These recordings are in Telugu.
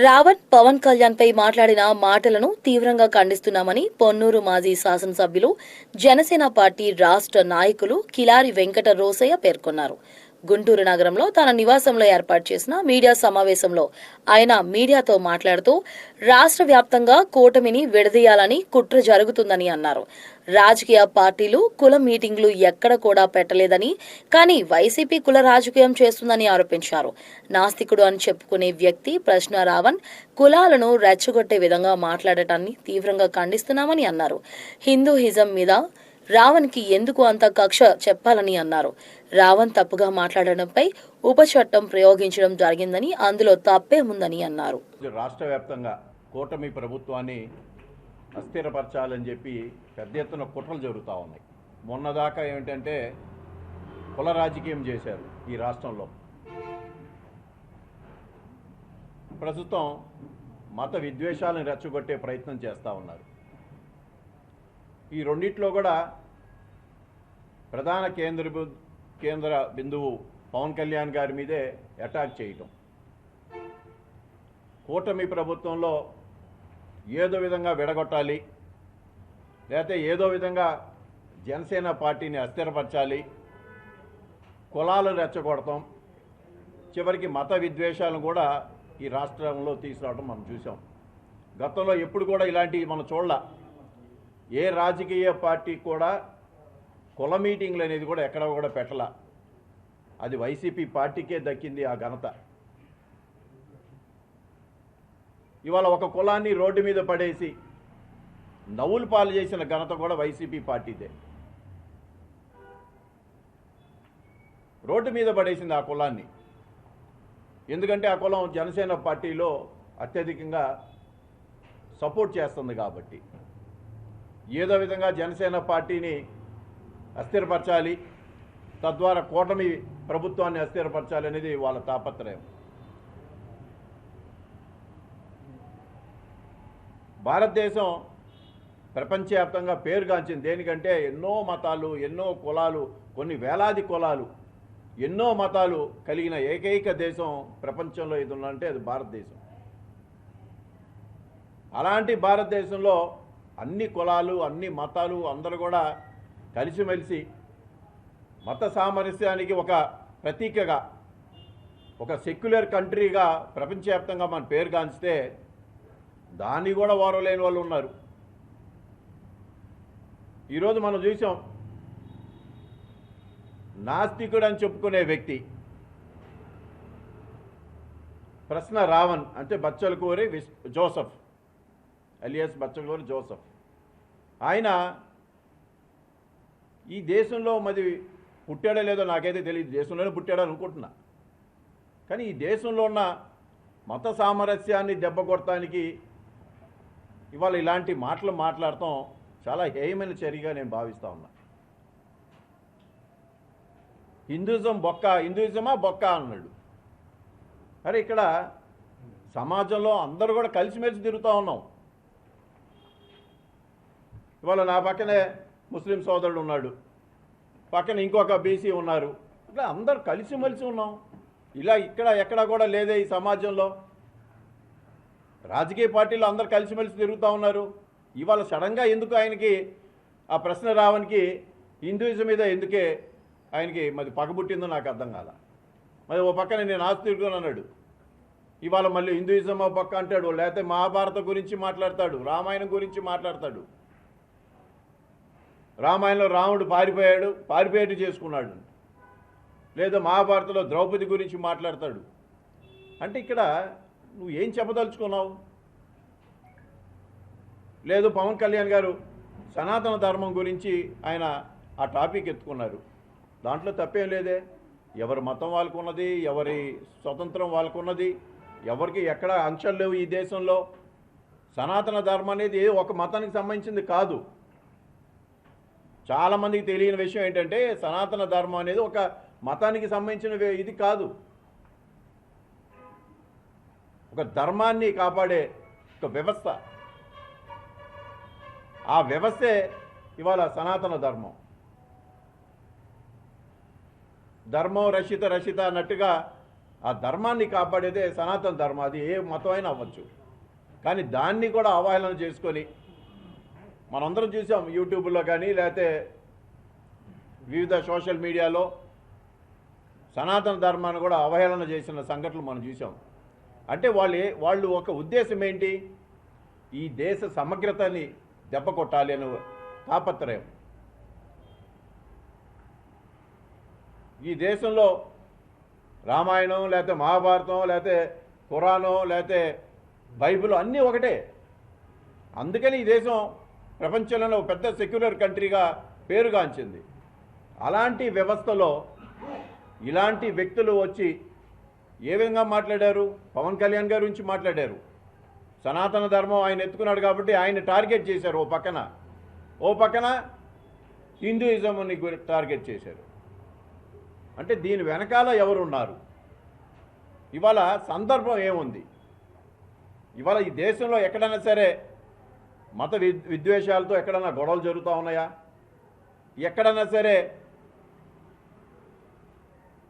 రావణ్ పవన్ కళ్యాణ్ పై మాట్లాడిన మాటలను తీవ్రంగా ఖండిస్తున్నామని పొన్నూరు మాజీ శాసనసభ్యులు జనసేన పార్టీ రాష్ట్ర నాయకులు కిలారి వెంకట రోసయ్య పేర్కొన్నారు. గుంటూరు నగరంలో తన నివాసంలో ఏర్పాటు చేసిన మీడియా సమావేశంలో ఆయన మీడియాతో మాట్లాడుతూ రాష్ట్ర వ్యాప్తంగా కూటమిని విడదీయాలని కుట్ర జరుగుతుందని అన్నారు. రాజకీయ పార్టీలు కుల మీటింగ్లు ఎక్కడ కూడా పెట్టలేదని, కానీ వైసీపీ కుల రాజకీయం చేస్తుందని ఆరోపించారు. నాస్తికుడు అని చెప్పుకునే వ్యక్తి ప్రశ్న రావణ్ కులాలను రెచ్చగొట్టే విధంగా మాట్లాడటాన్ని తీవ్రంగా ఖండిస్తున్నామని అన్నారు. హిందూయిజం మీద రావణ్కి ఎందుకు అంత కక్ష చెప్పాలని అన్నారు. రావణ్ తప్పుగా మాట్లాడడంపై ఉపచట్టం ప్రయోగించడం జరిగిందని, అందులో తప్పేముందని అన్నారు. రాష్ట్ర వ్యాప్తంగా కూటమి ప్రభుత్వాన్ని అస్థిరపరచాలని చెప్పి పెద్ద ఎత్తున కుట్రలు జరుగుతూ ఉన్నాయి. మొన్నదాకా ఏమిటంటే కుల రాజకీయం చేశారు ఈ రాష్ట్రంలో. ప్రస్తుతం మత విద్వేషాలను రెచ్చగొట్టే ప్రయత్నం చేస్తూ ఉన్నారు. ఈ రెండిట్లో కూడా ప్రధాన కేంద్ర బిందువు పవన్ కళ్యాణ్ గారి మీదే అటాక్ చేయటం. కూటమి ప్రభుత్వంలో ఏదో విధంగా విడగొట్టాలి, లేకపోతే ఏదో విధంగా జనసేన పార్టీని అస్థిరపరచాలి, కులాలను రెచ్చగొడతాం, చివరికి మత విద్వేషాలను కూడా ఈ రాష్ట్రంలో తీసుకురావడం మనం చూసాం. గతంలో ఎప్పుడు కూడా ఇలాంటివి మనం చూడాల. ఏ రాజకీయ పార్టీ కూడా కుల మీటింగ్లు అనేది కూడా ఎక్కడ కూడా పెట్టాల. అది వైసీపీ పార్టీకే దక్కింది ఆ ఘనత. ఇవాళ ఒక కులాన్ని రోడ్డు మీద పడేసి నవ్వులు పాలు చేసిన ఘనత కూడా వైసీపీ పార్టీదే. రోడ్డు మీద పడేసింది ఆ కులాన్ని. ఎందుకంటే ఆ కులం జనసేన పార్టీలో అత్యధికంగా సపోర్ట్ చేస్తుంది కాబట్టి. ఏదో విధంగా జనసేన పార్టీని అస్థిరపరచాలి, తద్వారా కూటమి ప్రభుత్వాన్ని అస్థిరపరచాలి అనేది వాళ్ళ తాపత్రయం. భారతదేశం ప్రపంచవ్యాప్తంగా పేరుగాంచింది దేనికంటే ఎన్నో మతాలు, ఎన్నో కులాలు, కొన్ని వేలాది కులాలు, ఎన్నో మతాలు కలిగిన ఏకైక దేశం ప్రపంచంలో ఇది ఉందంటే అది భారతదేశం. అలాంటి భారతదేశంలో అన్ని కులాలు, అన్ని మతాలు అందరూ కూడా కలిసిమెలిసి మత సామరస్యానికి ఒక ప్రతీకగా, ఒక సెక్యులర్ కంట్రీగా ప్రపంచవ్యాప్తంగా మన పేరుగాంచితే దాన్ని కూడా ఓరలేని వాళ్ళు ఉన్నారు. ఈరోజు మనం చూసాం, నాస్తికుడు అని చెప్పుకునే వ్యక్తి ప్రశ్న రావణ్ అంటే Bachchalakuri Joseph alias Bachchalakuri Joseph. ఆయన ఈ దేశంలో మరి పుట్టాడో లేదో నాకైతే తెలియదు, దేశంలోనే పుట్టాడో అనుకుంటున్నా. కానీ ఈ దేశంలో ఉన్న మత సామరస్యాన్ని దెబ్బకొడటానికి ఇవాళ ఇలాంటి మాటలు మాట్లాడటం చాలా హేయమైన చర్యగా నేను భావిస్తూ ఉన్నా. హిందూయిజమా బొక్క అన్నాడు. అరే ఇక్కడ సమాజంలో అందరూ కూడా కలిసిమెలిసి తిరుగుతూ ఉన్నాం. ఇవాళ నా పక్కనే ముస్లిం సోదరుడు ఉన్నాడు, పక్కన ఇంకొక బీసీ ఉన్నారు. ఇట్లా అందరూ కలిసిమెలిసి ఉన్నాం. ఇలా ఇక్కడ ఎక్కడా కూడా లేదే ఈ సమాజంలో. రాజకీయ పార్టీలు అందరూ కలిసిమెలిసి తిరుగుతూ ఉన్నారు. ఇవాళ సడన్గా ఎందుకు ఆయనకి ఆ ప్రశ్న రావడానికి హిందూయిజం మీద ఎందుకే ఆయనకి మరి పగబుట్టిందో నాకు అర్థం కాల. మరి ఓ పక్కన నేను ఆస్తికుడు అన్నాడు, ఇవాళ మళ్ళీ హిందూయిజం ఓ పక్క అంటాడు, లేకపోతే మహాభారత గురించి మాట్లాడతాడు, రామాయణం గురించి మాట్లాడతాడు. రామాయణంలో రాముడు పారిపోయేట్టు చేసుకున్నాడు, లేదా మహాభారతంలో ద్రౌపది గురించి మాట్లాడతాడు. అంటే ఇక్కడ నువ్వు ఏం చెప్పదలుచుకున్నావు? లేదు పవన్ కళ్యాణ్ గారు సనాతన ధర్మం గురించి ఆయన ఆ టాపిక్ ఎత్తుకున్నారు. దాంట్లో తప్పేం లేదే. ఎవరి మతం వాళ్ళకు ఉన్నది, ఎవరి స్వతంత్రం వాళ్ళకు ఉన్నది, ఎవరికి ఎక్కడ ఆంక్షలు లేవు ఈ దేశంలో. సనాతన ధర్మం అనేది ఒక మతానికి సంబంధించింది కాదు. చాలామందికి తెలియని విషయం ఏంటంటే సనాతన ధర్మం అనేది ఒక మతానికి సంబంధించిన ఇది కాదు. ఒక ధర్మాన్ని కాపాడే ఒక వ్యవస్థ. ఆ వ్యవస్థే ఇవాళ సనాతన ధర్మం. ధర్మం రక్షిత అన్నట్టుగా ఆ ధర్మాన్ని కాపాడేదే సనాతన ధర్మం, అది ఏ మతం అయినా అవ్వచ్చు. కానీ దాన్ని కూడా అవహేళన చేసుకొని మనందరం చూసాం యూట్యూబ్లో కానీ లేకపోతే వివిధ సోషల్ మీడియాలో సనాతన ధర్మాన్ని కూడా అవహేళన చేసిన సంఘటనలు మనం చూసాం. అంటే వాళ్ళు ఒక ఉద్దేశం ఏంటి? ఈ దేశ సమగ్రతని దెబ్బ కొట్టాలి అనే తాపత్రయం. ఈ దేశంలో రామాయణం లేకపోతే మహాభారతం లేకపోతే ఖురాను లేకపోతే బైబిల్ అన్నీ ఒకటే. అందుకని ఈ దేశం ప్రపంచంలోనే ఒక పెద్ద సెక్యులర్ కంట్రీగా పేరుగాంచింది. అలాంటి వ్యవస్థలో ఇలాంటి వ్యక్తులు వచ్చి ఏ విధంగా మాట్లాడారు? పవన్ కళ్యాణ్ గారి గురించి మాట్లాడారు. సనాతన ధర్మం ఆయన ఎత్తుకున్నాడు కాబట్టి ఆయన టార్గెట్ చేశారు. ఓ పక్కన హిందూయిజంని టార్గెట్ చేశారు. అంటే దీని వెనకాల ఎవరున్నారు? ఇవాళ సందర్భం ఏముంది? ఇవాళ ఈ దేశంలో ఎక్కడైనా సరే మత విద్వేషాలతో ఎక్కడైనా గొడవలు జరుగుతూ ఉన్నాయా? ఎక్కడైనా సరే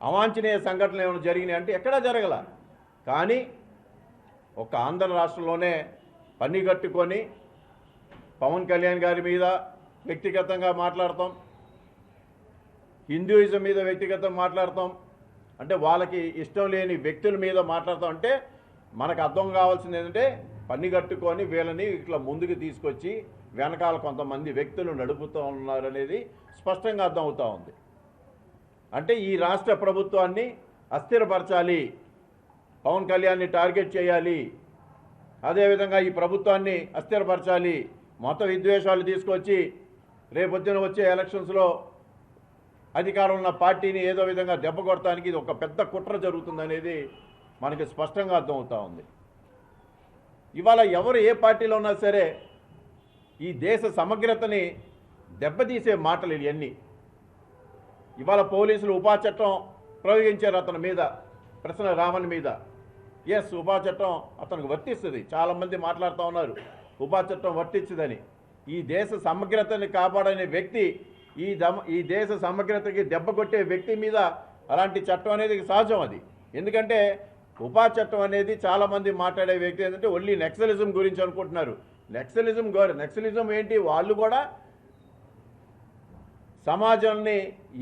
అవాంఛనీయ సంఘటనలు ఏమైనా జరిగినాయి అంటే ఎక్కడా జరగల. కానీ ఒక ఆంధ్ర రాష్ట్రంలోనే పని కట్టుకొని పవన్ కళ్యాణ్ గారి మీద వ్యక్తిగతంగా మాట్లాడతాం, హిందూయిజం మీద వ్యక్తిగతంగా మాట్లాడతాం, అంటే వాళ్ళకి ఇష్టం లేని వ్యక్తుల మీద మాట్లాడతాం. అంటే మనకు అర్థం కావాల్సింది ఏంటంటే పని కట్టుకొని వీళ్ళని ఇట్లా ముందుకు తీసుకొచ్చి వెనకాల కొంతమంది వ్యక్తులు నడుపుతూ ఉన్నారనేది స్పష్టంగా అర్థమవుతూ ఉంది. అంటే ఈ రాష్ట్ర ప్రభుత్వాన్ని అస్థిరపరచాలి, పవన్ కళ్యాణ్ని టార్గెట్ చేయాలి, అదేవిధంగా ఈ ప్రభుత్వాన్ని అస్థిరపరచాలి, మత విద్వేషాలు తీసుకొచ్చి రేపొద్దున వచ్చే ఎలక్షన్స్లో అధికారం ఉన్న పార్టీని ఏదో విధంగా దెబ్బ కొట్టడానికి ఇది ఒక పెద్ద కుట్ర జరుగుతుందనేది మనకి స్పష్టంగా అర్థమవుతూ ఉంది. ఇవాళ ఎవరు ఏ పార్టీలో ఉన్నా సరే ఈ దేశ సమగ్రతని దెబ్బతీసే మాటలు ఇవన్నీ. ఇవాళ పోలీసులు ఉపా చట్టం ప్రయోగించారు అతని మీద, ప్రశ్న రామన్ మీద. ఎస్, ఉపా చట్టం అతనికి వర్తిస్తుంది. చాలామంది మాట్లాడుతూ ఉన్నారు ఉపా చట్టం వర్తించదని. ఈ దేశ సమగ్రతని కాపాడనే వ్యక్తి, ఈ దేశ సమగ్రతకి దెబ్బ కొట్టే వ్యక్తి మీద అలాంటి చట్టం అనేది సహజం. అది ఎందుకంటే ఉపా చట్టం అనేది చాలామంది మాట్లాడే వ్యక్తి ఏంటంటే ఓన్లీ నక్సలిజం గురించి అనుకుంటున్నారు. నక్సలిజం ఏంటి? వాళ్ళు కూడా సమాజాన్ని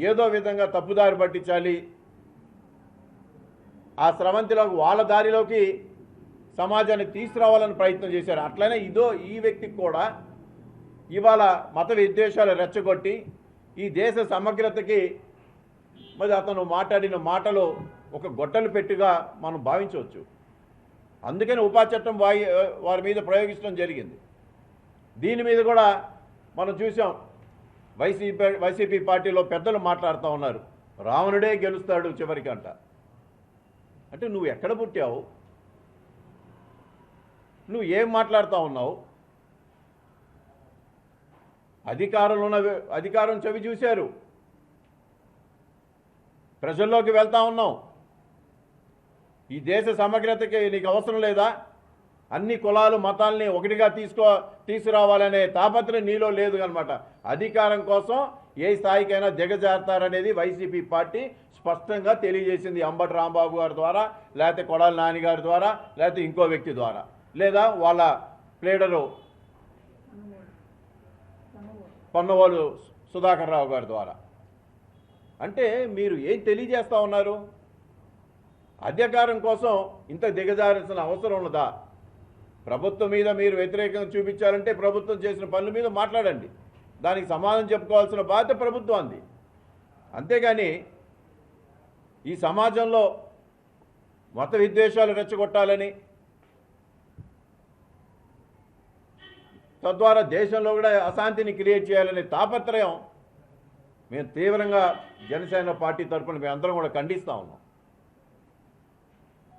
ఏదో విధంగా తప్పుదారి పట్టించాలి, ఆ స్రవంతిలోకి వాళ్ళ దారిలోకి సమాజాన్ని తీసుకురావాలని ప్రయత్నం చేశారు. అట్లనే ఈ వ్యక్తికి కూడా ఇవాళ మత విద్వేషాలు రెచ్చగొట్టి ఈ దేశ సమగ్రతకి మరి అతను మాట్లాడిన మాటలు ఒక గొడ్డలు పెట్టుగా మనం భావించవచ్చు. అందుకని ఉపా చట్టం వారి మీద ప్రయోగించడం జరిగింది. దీని మీద కూడా మనం చూసాం, వైసీపీ పార్టీలో పెద్దలు మాట్లాడుతూ ఉన్నారు, రావణుడే గెలుస్తాడు చివరికంట. అంటే నువ్వు ఎక్కడ పుట్టావు? నువ్వు ఏం మాట్లాడుతూ ఉన్నావు? అధికారం చవి చూశారు, ప్రజల్లోకి వెళ్తా ఉన్నావు. ఈ దేశ సమగ్రతకి నీకు అవసరం లేదా? అన్ని కులాలు మతాల్ని ఒకటిగా తీసుకురావాలనే తాపత్రయం నీలో లేదు అనమాట. అధికారం కోసం ఏ స్థాయికైనా దిగజారుతారనేది వైసీపీ పార్టీ స్పష్టంగా తెలియజేసింది. అంబటి రాంబాబు గారి ద్వారా, లేకపోతే కొడాలి నాని గారి ద్వారా, లేకపోతే ఇంకో వ్యక్తి ద్వారా, లేదా వాళ్ళ ప్లేడరు పొన్నవోలు సుధాకర్ రావు గారి ద్వారా. అంటే మీరు ఏం తెలియజేస్తూ ఉన్నారు? అధికారం కోసం ఇంత దిగజారాల్సిన అవసరం ఉన్నదా? ప్రభుత్వం మీద మీరు వ్యతిరేకంగా చూపించాలంటే ప్రభుత్వం చేసిన పనుల మీద మాట్లాడండి, దానికి సమాధానం చెప్పుకోవాల్సిన బాధ్యత ప్రభుత్వానికి. అంతేగాని ఈ సమాజంలో మత విద్వేషాలు రెచ్చగొట్టాలని, తద్వారా దేశంలో కూడా అశాంతిని క్రియేట్ చేయాలనే తాపత్రయం మేము తీవ్రంగా జనసేన పార్టీ తరఫున మేము అందరం కూడా ఖండిస్తూ ఉన్నాం.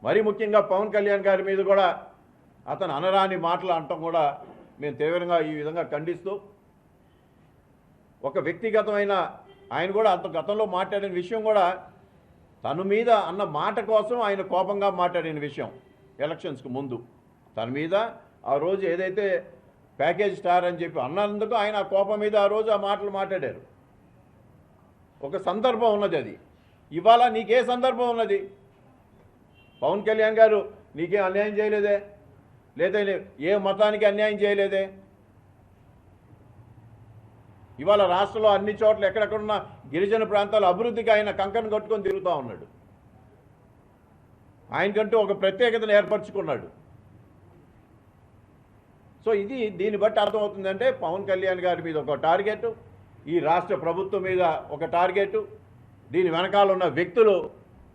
మరీ ముఖ్యంగా పవన్ కళ్యాణ్ గారి మీద కూడా అతను అనరాని మాటలు అనటం కూడా మేము తీవ్రంగా ఈ విధంగా ఖండిస్తూ, ఒక వ్యక్తిగతమైన ఆయన కూడా అంత గతంలో మాట్లాడిన విషయం కూడా తన మీద అన్న మాట కోసం ఆయన కోపంగా మాట్లాడిన విషయం ఎలక్షన్స్కి ముందు తన మీద ఆ రోజు ఏదైతే ప్యాకేజ్ స్టార్ అని చెప్పి అన్నందుకు ఆయన ఆ కోపం మీద ఆ రోజు ఆ మాటలు మాట్లాడారు. ఒక సందర్భం ఉన్నది. అది ఇవాళ నీకే సందర్భం ఉన్నది? పవన్ కళ్యాణ్ గారు నీకేం అన్యాయం చేయలేదే, లేదా ఏ మతానికి అన్యాయం చేయలేదే. ఇవాళ రాష్ట్రంలో అన్ని చోట్ల ఎక్కడెక్కడున్న గిరిజన ప్రాంతాల అభివృద్ధికి ఆయన కంకణం కట్టుకొని తిరుగుతూ ఉన్నాడు. ఆయనకంటూ ఒక ప్రత్యేకతను ఏర్పరచుకున్నాడు. సో దీన్ని బట్టి అర్థమవుతుందంటే పవన్ కళ్యాణ్ గారి మీద ఒక టార్గెట్, ఈ రాష్ట్ర ప్రభుత్వం మీద ఒక టార్గెట్, దీని వెనకాల ఉన్న వ్యక్తులు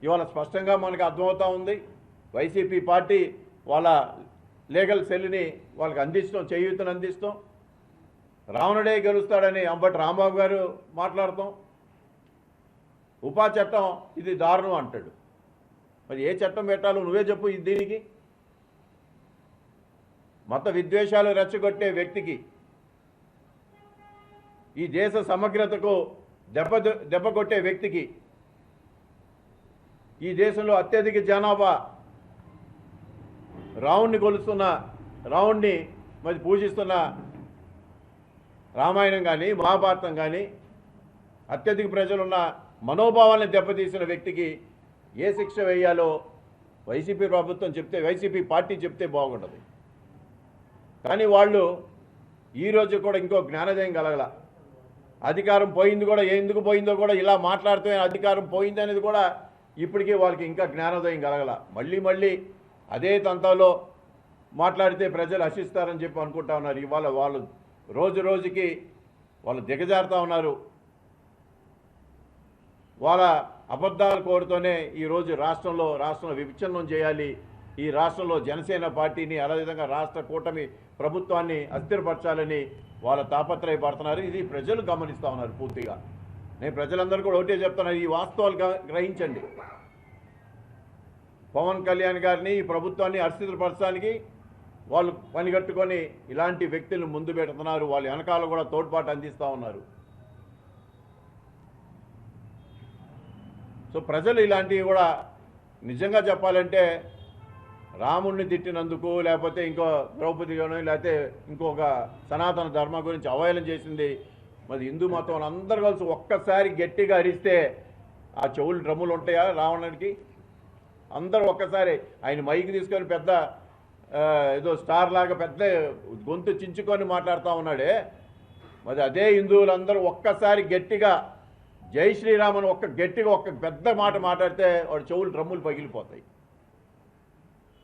ఇవాళ స్పష్టంగా మనకు అర్థమవుతూ ఉంది. వైసీపీ పార్టీ వాళ్ళ లీగల్ సెల్ని వాళ్ళకి అందిస్తాం, చేయూతను అందిస్తాం. రావణుడే గెలుస్తాడని అంబటి రాంబాబు గారు మాట్లాడతాం. ఉపా చట్టం ఇది దారుణం అంటాడు. మరి ఏ చట్టం పెట్టాలో నువ్వే చెప్పు. దీనికి మత విద్వేషాలు రెచ్చగొట్టే వ్యక్తికి, ఈ దేశ సమగ్రతకు దెబ్బ కొట్టే వ్యక్తికి, ఈ దేశంలో అత్యధిక జనాభా రావణ్ణి కొలుస్తున్న, రావణ్ణి మరి పూజిస్తున్న రామాయణం కానీ మహాభారతం కానీ అత్యధిక ప్రజలున్న మనోభావాలను దెబ్బతీసిన వ్యక్తికి ఏ శిక్ష వేయాలో వైసీపీ ప్రభుత్వం చెప్తే, వైసీపీ పార్టీ చెప్తే బాగుండదు. కానీ వాళ్ళు ఈరోజు కూడా ఇంకో జ్ఞానోదయం కలగల. అధికారం పోయింది కూడా, ఎందుకు పోయిందో కూడా ఇలా మాట్లాడితే అధికారం పోయింది అనేది కూడా ఇప్పటికీ వాళ్ళకి ఇంకా జ్ఞానోదయం కలగల. మళ్ళీ అదే తంతాలో మాట్లాడితే ప్రజలు హర్షిస్తారని చెప్పి అనుకుంటా ఉన్నారు. ఇవాళ వాళ్ళు రోజుకి వాళ్ళు దిగజారుతూ ఉన్నారు. వాళ్ళ అబద్ధాలు కోరుతూనే ఈరోజు రాష్ట్రంలో విచ్ఛిన్నం చేయాలి, ఈ రాష్ట్రంలో జనసేన పార్టీని, అదేవిధంగా రాష్ట్ర కూటమి ప్రభుత్వాన్ని అస్థిరపరచాలని వాళ్ళ తాపత్రయపడుతున్నారు. ఇది ప్రజలు గమనిస్తూ ఉన్నారు పూర్తిగా. నేను ప్రజలందరూ కూడా ఒకటే చెప్తున్నారు, ఈ వాస్తవాలు గ్రహించండి. పవన్ కళ్యాణ్ గారిని, ఈ ప్రభుత్వాన్ని అస్థిరపరచడానికి వాళ్ళు పనిగట్టుకొని ఇలాంటి వ్యక్తులను ముందు పెడుతున్నారు. వాళ్ళ వెనకాల కూడా తోడ్పాటు అందిస్తూ ఉన్నారు. సో ప్రజలు ఇలాంటివి కూడా నిజంగా చెప్పాలంటే రాముడిని తిట్టినందుకు, లేకపోతే ఇంకో ద్రౌపదిగానో, లేకపోతే ఇంకొక సనాతన ధర్మం గురించి అవహేళన చేసింది మరి హిందూ మతం అందరూ కలిసి ఒక్కసారి గట్టిగా అరిస్తే ఆ చెవులు డ్రమ్ములు ఉంటాయా రావణుడికి? అందరూ ఒక్కసారి ఆయన మైకి తీసుకొని పెద్ద ఏదో స్టార్ లాగా పెద్ద గొంతు చించుకొని మాట్లాడుతూ ఉన్నాడే, మరి అదే హిందువులందరూ ఒక్కసారి గట్టిగా జై శ్రీరామన్ గట్టిగా పెద్ద మాట మాట్లాడితే వాడు చెవులు డ్రమ్ములు పగిలిపోతాయి.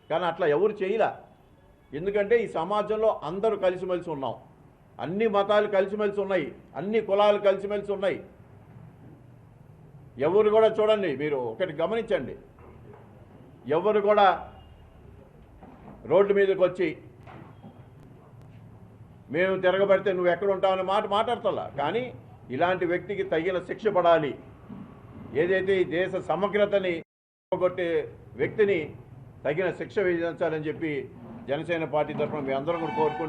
కానీ అట్లా ఎవరు చేయలే. ఎందుకంటే ఈ సమాజంలో అందరూ కలిసిమెలిసి ఉన్నాం, అన్ని మతాలు కలిసిమెలిసి ఉన్నాయి, అన్ని కులాలు కలిసిమెలిసి ఉన్నాయి. ఎవరు కూడా చూడండి, మీరు ఒకటి గమనించండి, ఎవరు కూడా రోడ్డు మీదకి వచ్చి మేము తిరగబడితే నువ్వు ఎక్కడ ఉంటావనే మాట మాట్లాడతలా. కానీ ఇలాంటి వ్యక్తికి తగిన శిక్ష పడాలి. ఏదైతే ఈ దేశ సమగ్రతని కొట్టే వ్యక్తిని తగిన శిక్ష విధించాలని చెప్పి జనసేన పార్టీ తరఫున మీ అందరం కూడా కోరుకుంటున్నాం.